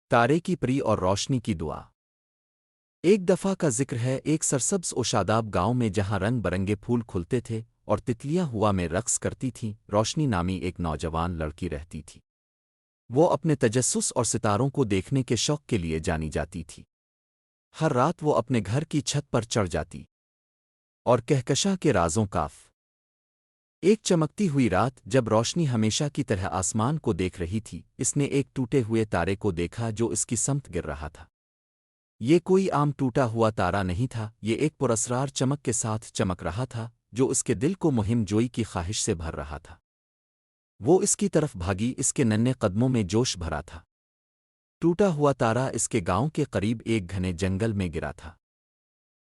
تارے کی پری اور روشنی کی دعا۔ ایک دفعہ کا ذکر ہے ایک سرسبز و شاداب گاؤں میں جہاں رنگ برنگے پھول کھلتے تھے اور تتلیاں ہوا میں رقص کرتی تھیں۔ روشنی نامی ایک نوجوان لڑکی رہتی تھی۔ وہ اپنے تجسس اور ستاروں کو دیکھنے کے شوق کے لیے جانی جاتی تھی۔ ہر رات وہ اپنے گھر کی چھت پر چڑھ جاتی اور کہکشاں کے رازوں کاف۔ ایک چمکتی ہوئی رات جب روشنی ہمیشہ کی طرح آسمان کو دیکھ رہی تھی، اس نے ایک ٹوٹے ہوئے تارے کو دیکھا جو اس کی سمت گر رہا تھا۔ یہ کوئی عام ٹوٹا ہوا تارا نہیں تھا، یہ ایک پراسرار چمک کے ساتھ چمک رہا تھا جو اس کے دل کو مہم جوئی کی خواہش سے بھر رہا تھا۔ وہ اس کی طرف بھاگی، اس کے ننھے قدموں میں جوش بھرا تھا۔ ٹوٹا ہوا تارا اس کے گاؤں کے قریب ایک گھنے جنگل میں گرا تھا۔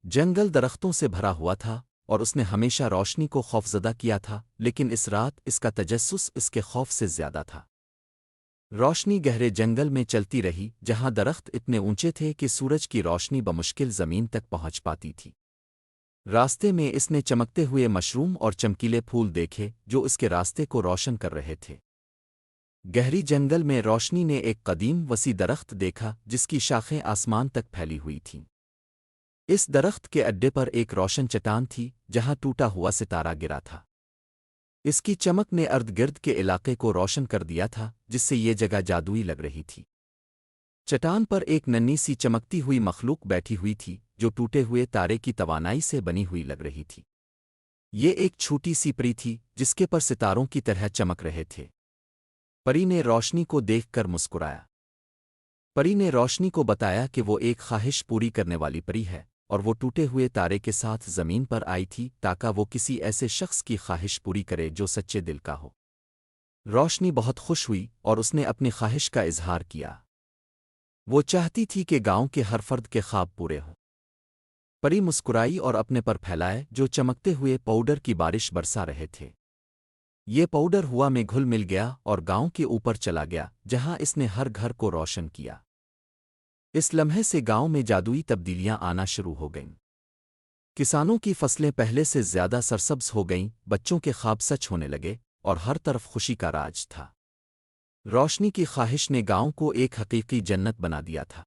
جنگل درختوں سے بھرا ہوا تھا اور اس نے ہمیشہ روشنی کو خوفزدہ کیا تھا، لیکن اس رات اس کا تجسس اس کے خوف سے زیادہ تھا۔ روشنی گہرے جنگل میں چلتی رہی جہاں درخت اتنے اونچے تھے کہ سورج کی روشنی بمشکل زمین تک پہنچ پاتی تھی۔ راستے میں اس نے چمکتے ہوئے مشروم اور چمکیلے پھول دیکھے جو اس کے راستے کو روشن کر رہے تھے۔ گہری جنگل میں روشنی نے ایک قدیم وسیع درخت دیکھا جس کی شاخیں آسمان تک پھیلی ہوئی تھیں۔ اس درخت کے اڈے پر ایک روشن چٹان تھی جہاں ٹوٹا ہوا ستارہ گرا تھا۔ اس کی چمک نے ارد گرد کے علاقے کو روشن کر دیا تھا جس سے یہ جگہ جادوئی لگ رہی تھی۔ چٹان پر ایک ننھی سی چمکتی ہوئی مخلوق بیٹھی ہوئی تھی جو ٹوٹے ہوئے تارے کی توانائی سے بنی ہوئی لگ رہی تھی۔ یہ ایک چھوٹی سی پری تھی جس کے پر ستاروں کی طرح چمک رہے تھے۔ پری نے روشنی کو دیکھ کر مسکرایا۔ پری نے روشنی کو بتایا کہ وہ ایک خواہش پوری کرنے والی پری ہے اور وہ ٹوٹے ہوئے تارے کے ساتھ زمین پر آئی تھی تاکہ وہ کسی ایسے شخص کی خواہش پوری کرے جو سچے دل کا ہو۔ روشنی بہت خوش ہوئی اور اس نے اپنی خواہش کا اظہار کیا۔ وہ چاہتی تھی کہ گاؤں کے ہر فرد کے خواب پورے ہوں۔ پری مسکرائی اور اپنے پر پھیلائے جو چمکتے ہوئے پاؤڈر کی بارش برسا رہے تھے۔ یہ پاؤڈر ہوا میں گھل مل گیا اور گاؤں کے اوپر چلا گیا جہاں اس نے ہر گھر کو روشن کیا۔ اس لمحے سے گاؤں میں جادوئی تبدیلیاں آنا شروع ہو گئیں۔ کسانوں کی فصلیں پہلے سے زیادہ سرسبز ہو گئیں، بچوں کے خواب سچ ہونے لگے اور ہر طرف خوشی کا راج تھا۔ روشنی کی خواہش نے گاؤں کو ایک حقیقی جنت بنا دیا تھا۔